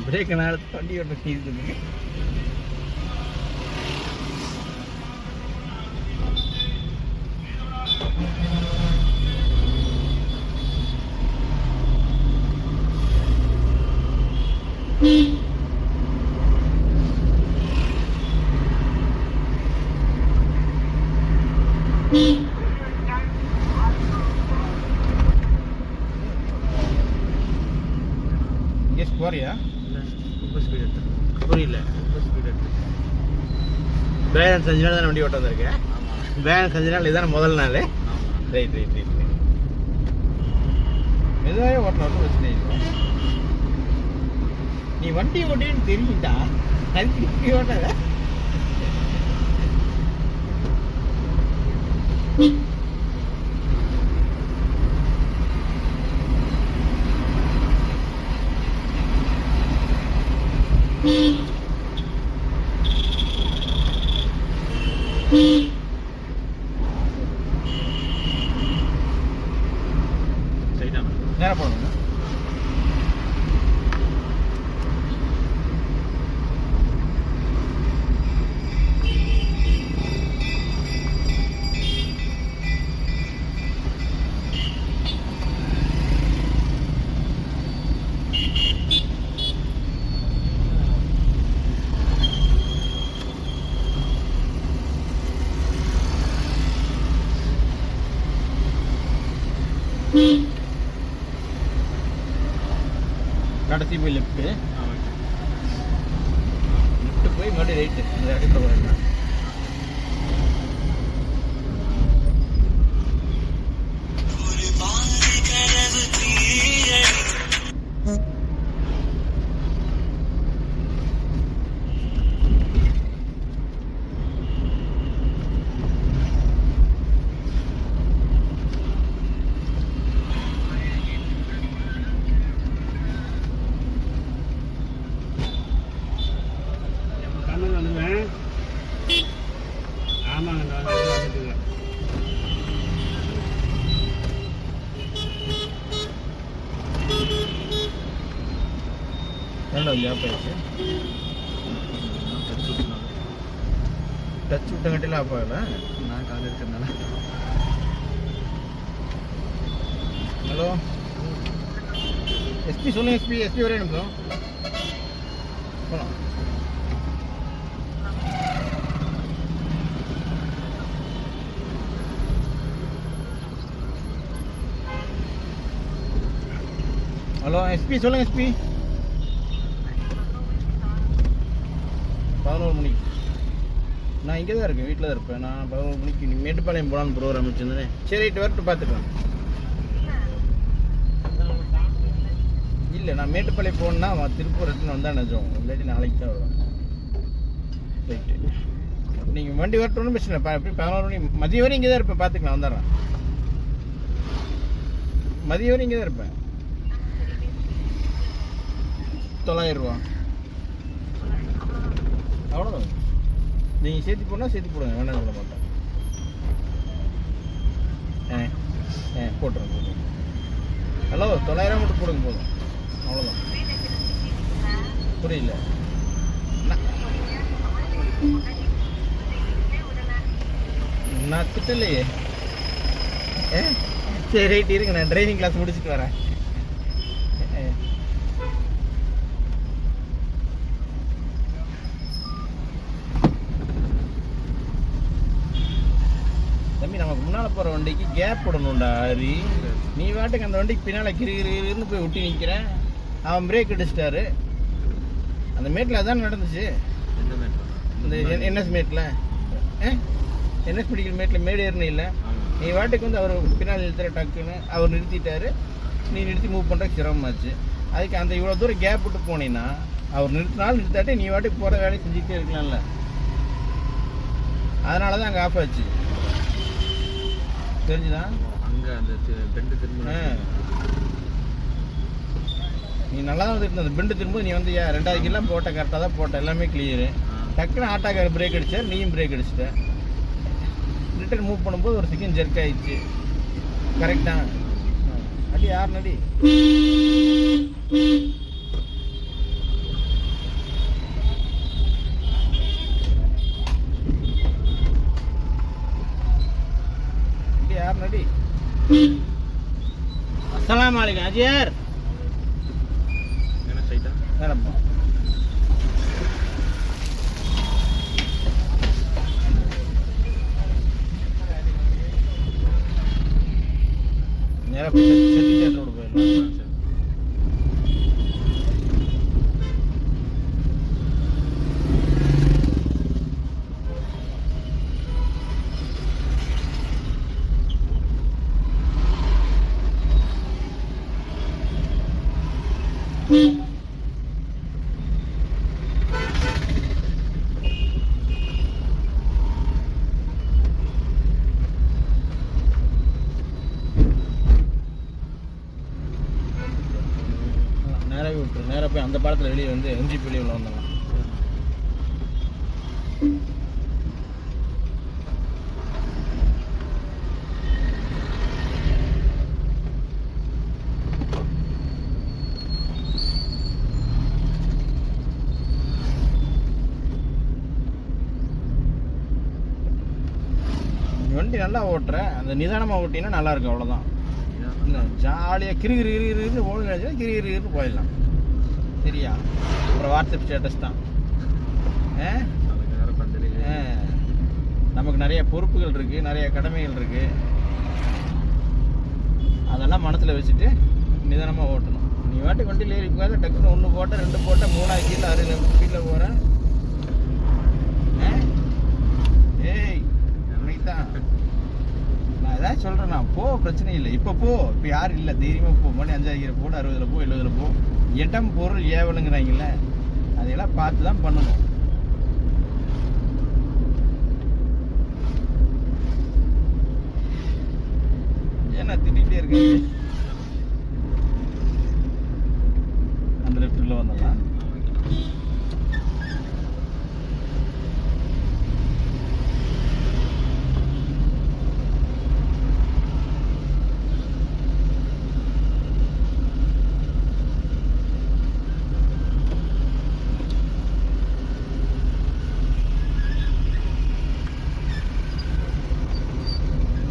Break நேரத்து வண்டி ஓட்ட இருக்குது. போறியா? ரொம்ப ஸ்பீட் எடுத்து புரியல. ரொம்ப ஸ்பீட் எடுத்து பேலன்ஸ் 5 நாள் தான் வண்டி ஓட்ட வந்திருக்கேன். பேலன்ஸ் 5 நாள் இதான முதல் நாள். Right right right. மெதுவாக ஓட்டணும், பிரச்சனை இல்லை. நீ வண்டி ஓட்டின்னு தெரியுண்டா, அதுக்கு இப்படி ஓட்டாத. நேரம் போகணும். கடைசி போய் லெஃப்ட்டு போய் மறுபடியும் ரைட்டு இந்த இடத்துல போகிறேன். டச் விட்டங்கட்டில ஆஃப் ஆகல. நான் கால் இருக்கிறதுனால. ஹலோ எஸ்பி சொல்லுங்க. எஸ்பி ஒரே நிமிஷம் போகலாம். ஹலோ எஸ்பி சொல்லுங்க. எஸ்பி 11 மணிக்கு நான் இங்கே தான் இருக்கேன், வீட்டில் தான் இருப்பேன். நான் 11 மணிக்கு நீ மேட்டுப்பாளையம் போகலான்னு ப்ரோக்ராம் வச்சுருந்தேன். சரி ரைட்டு வரட்டு பார்த்துக்கலாம். இல்லை நான் மேட்டுப்பாளையம் போகணுன்னா திருப்பூர் ரிட்டர்ன் வந்தால் நிஜம், இல்லாட்டி நாளைக்கு தான் வருவேன். ரைட்டு நீங்கள் வண்டி வரட்டோன்னு பிரச்சனை இல்லை. எப்படி 11 மணி மதியம் வரை இங்கே தான் இருப்பேன், பார்த்துக்கலாம். வந்துடுறேன். மதியம் வரை இங்கே தான் இருப்பேன். 900 ரூபா அவ்வளோதான். நீங்கள் சேர்த்து போனால் சேர்த்து போடுங்க, வேண்டாம் சொல்ல மாட்டேன். போட்டுருங்க. ஹலோ 900 மட்டும் போடுங்க போதும், அவ்வளோதான். புரியல. நான் திட்டலையே. சரி ரைட் இருங்க, நான் டிரைவிங் கிளாஸ் முடிச்சுட்டு வரேன். நமக்கு முன்னால் போகிற வண்டிக்கு கேப் விடணும்டா. ஹரி நீ வாட்டுக்கு அந்த வண்டிக்கு பின்னால் கிருன்னு போய் ஒட்டி நிற்கிறேன். அவன் பிரேக் அடிச்சிட்டாரு. அந்த மேட்டில் அதான் நடந்துச்சு. இந்த என்எஸ் மேட்டில் என்எஸ் பிடிக்கிற மேட்டில் மேடு ஏறணும் இல்லை. நீ வாட்டுக்கு வந்து அவர் பின்னால் நிறுத்துற டக்குன்னு அவர் நிறுத்திட்டாரு. நீ நிறுத்தி மூவ் பண்ணுறதுக்கு சிரமமாச்சு. அதுக்கு அந்த இவ்வளோ தூரம் கேப் விட்டு போனீங்கன்னா அவர் நிறுத்தினாலும் நிறுத்தாட்டி நீ வாட்டுக்கு போகிற வேலையை செஞ்சுக்கிட்டே இருக்கலாம்ல. அதனால தான் அங்கே ஆஃப் ஆச்சு. தெரிஞ்சுதான் அங்கே அந்த பெண்டு திரும்ப நீ நல்லா தான் வந்துட்டு அந்த பெண்டு திரும்ப நீ வந்து 2,000 கிலோ போட்ட கரெக்டாக தான் போட்ட, எல்லாமே கிளியரு. டக்குன்னு ஆட்டாக்கார பிரேக் அடித்தார், நீயும் பிரேக் அடிச்சிட்ட. ரிட்டர்ன் மூவ் பண்ணும்போது ஒரு செகண்ட் ஜெர்க் ஆயிடுச்சு. கரெக்டாக அடி 6 அடி. அஸ்ஸலாமு அலைக்கும் அஜியார். என்ன ஸ்ட்ரைட்டா நேரப்பா நேராக போய் செட்டி தேட்டரோடு போயிடலாம். சரி. நேராக விட்டுரு. நேராக போய் அந்த பாலத்தில் வெளியே வந்து எம்ஜிபி வெளியே உள்ள வந்துடலாம். வண்டி நல்லா ஓட்டுற, அந்த நிதானமாக ஓட்டினா நல்லா இருக்கும். அவ்வளோதான். ஜாலியாக கிரிகிரின்னு ஓடு நினைச்சா கிரிகிரின்னு போயிடலாம். சரியா? அப்புறம் வாட்ஸ்அப் ஸ்டேட்டஸ் தான். நமக்கு நிறைய பொறுப்புகள் இருக்குது, நிறைய கடமைகள் இருக்குது. அதெல்லாம் மனசில் வச்சுட்டு நிதானமாக ஓட்டணும். நீ வாட்டி வண்டியில் ஏறி போகாத, டக்குன்னு 1 போட்ட 2 போட்ட 3 கீழே 6 ஸ்பீடில் போகிறேன். ஏய் இன்னைக்கு தான் நான் ஏதாவது சொல்கிறேன்னா போ, பிரச்சனை இல்லை. இப்போ போ, இப்போ யாரும் இல்லை, தைரியமாக போ. மணி 5 போடு, 60 போ, 70 போ. இடம் பொருள் ஏவலுங்கிறாங்கல்ல, அதையெல்லாம் பார்த்து தான் பண்ணணும். ஏன்னா திட்டிகிட்டே இருக்கீங்க. அந்த லெஃப்ட்டில் வந்துடலாம்.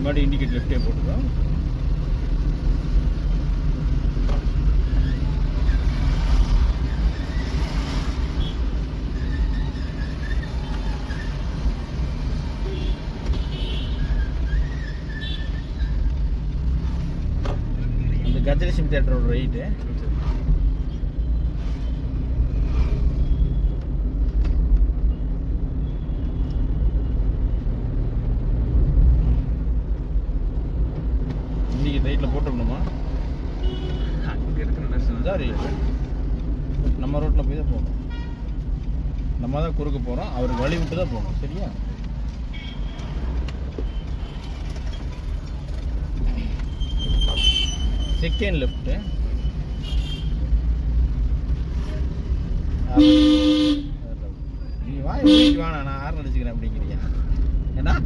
மறுபடியும் இண்டிகேட் லெஃப்டே போட்டுருக்கோம். அந்த கஜலட்சுமி தியேட்டரோட ரைட்டு. ரைட்டில் போட்டுக்கணுமா? அங்கே இருக்கிற இதான் ரைட்டு. நம்ம ரோட்டில் போய் தான் போகணும். நம்ம தான் குறுக்க போகிறோம், அவருக்கு வழி விட்டு தான் போகணும். சரியா? Second left. நீ வாய் முடிச்சு வேணா, நான் ஆறு அடிச்சுக்கிறேன் அப்படிங்கிறீங்க. ஏன்னா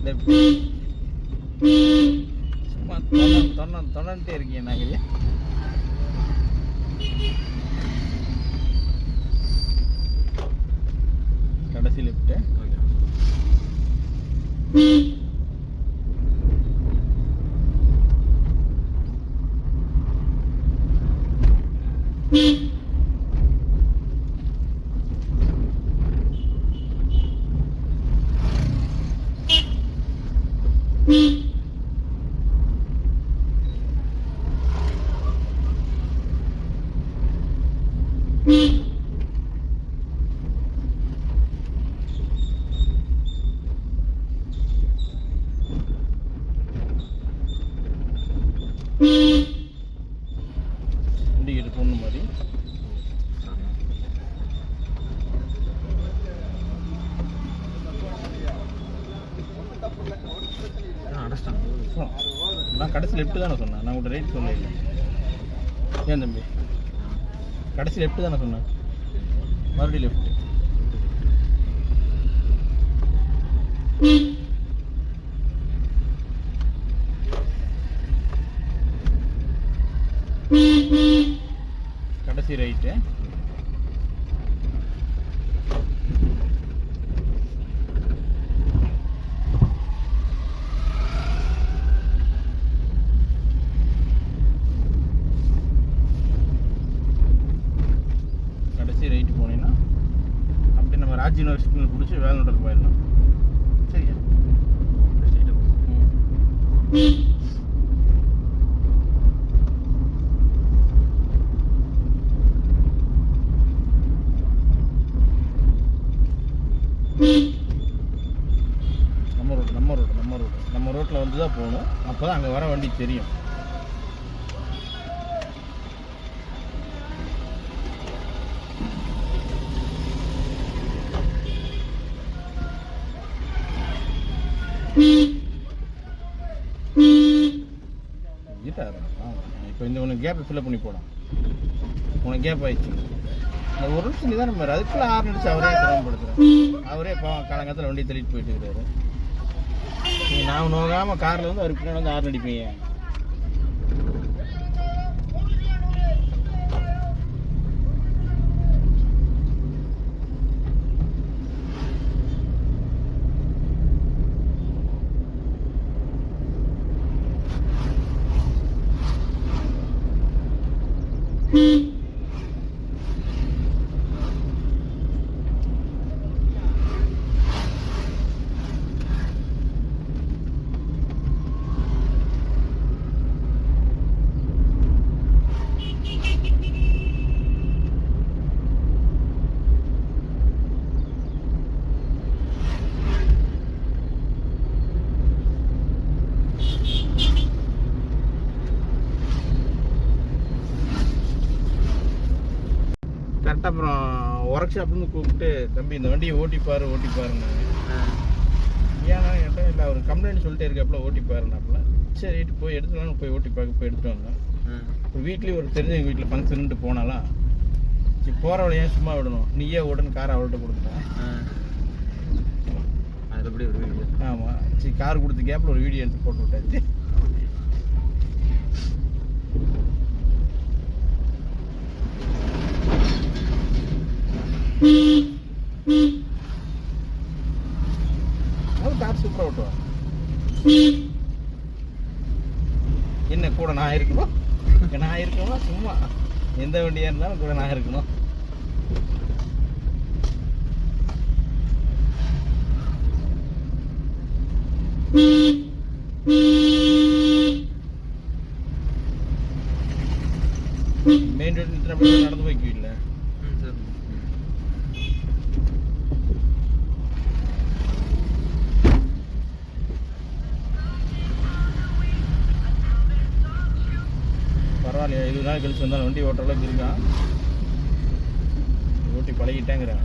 லெஃப்ட் சும்மா தொண்ணன்ட்டே இருக்கீங்க. நாங்கள் கடைசி லெஃப்ட்டு. இண்டிகேட்டர் பொண்ணு மாதிரி நான் கடைசி லெஃப்ட் தானே சொன்னேன். நான் உங்கள்கிட்ட ரைட் சொல்ல இல்லை. ஏன் தம்பி கடைசி லெஃப்ட் தானே சொன்னேன். மறுபடியும் லெஃப்ட். கடைசி ரைட்டு. ராஜ் யூனிவர்சிட்டி பிடிச்சி வேலூர் போயிடலாம். சரியா? நம்ம ரோட்டில் வந்து தான் போகணும். அப்போ தான் அங்கே வர வண்டி தெரியும். இப்போ இந்த உனக்கு கேப்பை ஃபில்அப் பண்ணி போடும். உனக்கு கேப் ஆயிடுச்சு. அந்த ஒரு நிமிஷம் நீ தான் நம்ம அதுக்குள்ளே ஆறு அடிச்சு அவரே சிரமப்படுத்துகிறேன். அவரே காலங்காலத்தில் வண்டி தள்ளிட்டு போயிட்டு இருக்கிறாரு. நான் நோகாமல் காரில் வந்து அவருக்கு பின்னாடி வந்து ஆறு அடிப்பீங்க. கரெக்டாக அப்புறம் ஒர்க் ஷாப்லேருந்து கூப்பிட்டு தம்பி இந்த வண்டியை ஓட்டிப்பாருன்னு ஏன்னா கேட்டால் இல்லை அவர் கம்ப்ளைண்ட் சொல்லிட்டே இருக்காப்புல ஓட்டிப்பாருனாப்புல. சரி போய் எடுத்துக்கலாம் போய் ஓட்டி பார்க்க போய் எடுத்துகிட்டு வந்தேன். இப்போ வீட்லேயும் ஒரு தெரிஞ்சவங்க வீட்டில் ஃபங்க்ஷன்ட்டு போனாலாம். சரி போகிற வழியாக சும்மா விடணும், நீயே உடனே காரை அவள்கிட்ட கொடுத்துட்டேன். அதில் எப்படி ஒரு வீடியோ? ஆமாம், சரி கார் கொடுத்த கேப்பில் ஒரு வீடியோ எடுத்து போட்டு விட்டாச்சு. கார் சூப்பராக ஓட்டுவான். என்ன கூட நான் இருக்கணும், நான் இருக்கணும். சும்மா எந்த வண்டியாக இருந்தாலும் கூட நான் இருக்கணும். மெயின் ரோடு நடந்து போய்க்குவீங்கள? பரவாயில்லையா, 20 நாள் கழிச்சு வந்தாலும் வண்டி ஓட்டுற அளவுக்கு இருக்கான். ஓட்டி பழகிட்டேங்கிறேன்.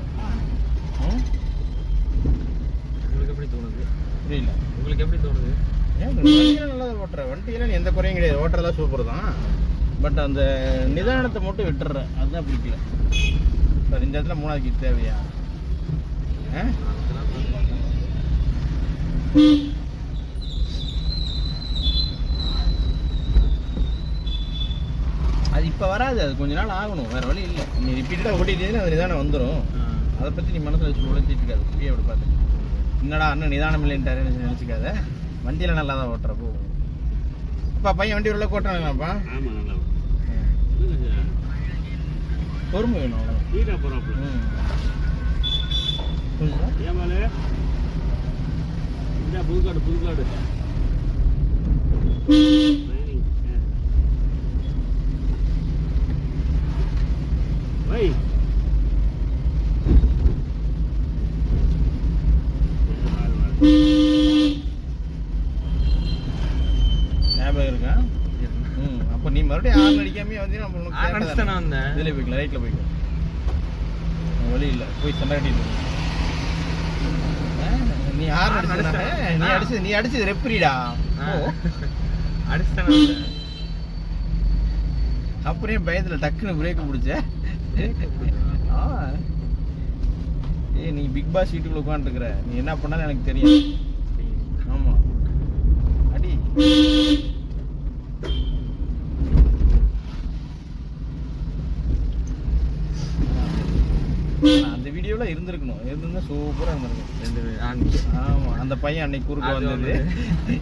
உங்களுக்கு எப்படி தோணுது? புரியல. உங்களுக்கு எப்படி தோணுது? ஏன் வண்டியெல்லாம் நல்லா ஓட்டுற, வண்டியெல்லாம் எந்த குறையும் கிடையாது, ஓட்டுறதா சூப்பர் தான். பட் அந்த நிதானத்தை மட்டும் விட்டுறேன், அதுதான் பிடிக்கல. சார் இந்த இடத்துல 3வது கீ தேவையா? அது இப்போ வராது, அது கொஞ்ச நாள் ஆகணும், வேறு வழி இல்லை. நீ ரிப்பீட்டடாக ஓட்டிட்டீங்கன்னா அது நிதானம் வந்துடும். அதை பற்றி நீ மனசில் வச்சு உழைச்சிட்டு இருக்காது. ஃப்ரீயாக அப்படி பார்த்து என்னடா அண்ணன் நிதானம் இல்லைன்ட்டாருன்னு நினச்சிக்காத. வண்டியில் நல்லா தான் ஓட்டுறப்போ. அப்பா பையன் வண்டி உள்ள ஓட்டுறாங்களாப்பா? ஆமாம், நல்லா பொறுமை வேணும், அவ்வளோ வீடாக போகிறோம். ஏமாலே இந்த புதுக்காடு வை ஞாபகம் இருக்கா? அப்போ நீ மறுபடியும் ஆறு அடிக்காமே வந்தீங்கன்னா இதில் போய்க்கலாம், ரைட்டில் போய்க்கலாம். வழி இல்லை, போய் சண்டை கட்டிட்டு நீ ஆறு அடிச்சு நீ அடிச்சது ரெப்ரிடா அடிச்சுட்டான. அப்புறம் பயத்தில் டக்குன்னு பிரேக் பிடிச்ச. நீ பிக் பாஸ் வீட்டுக்குள்ள உட்காந்துருக்குற, நீ என்ன பண்ணாலும் எனக்கு தெரியும். ஆமா அடி. அந்த வீடியோல இருந்திருக்கணும், இருந்திருந்தா சூப்பரா இருந்திருக்கும். ஆமா, அந்த பையன் அன்னைக்கு குறுக்க வந்தது,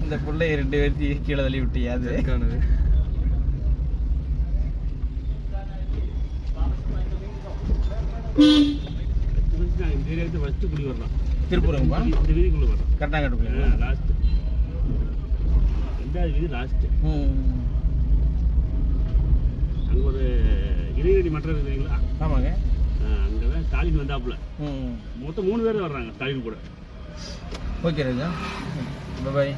இந்த பிள்ளை 2 பேர்த்தையும் கீழே தள்ளி விட்டியா? அது ஃபர்ஸ்ட் நான் இந்த ஏரியாவுக்கு ஃபர்ஸ்ட் குடி வரலாம். திருப்பூருங்கப்பா இந்த வீதிக்குள்ள வரலாம். கட்டாங்கட்டுக்குள்ளீங்களா? லாஸ்ட் 2வது வீதி லாஸ்ட். அங்க ஒரு இளைஞரணி மன்றம் இருக்குங்களா? ஆமாங்க. அங்கதான் ஸ்டாலின் வந்தாப்புல. மொத்தம் 3 பேர் வர்றாங்க ஸ்டாலின் கூட. ஓகே ராஜா, பாய்.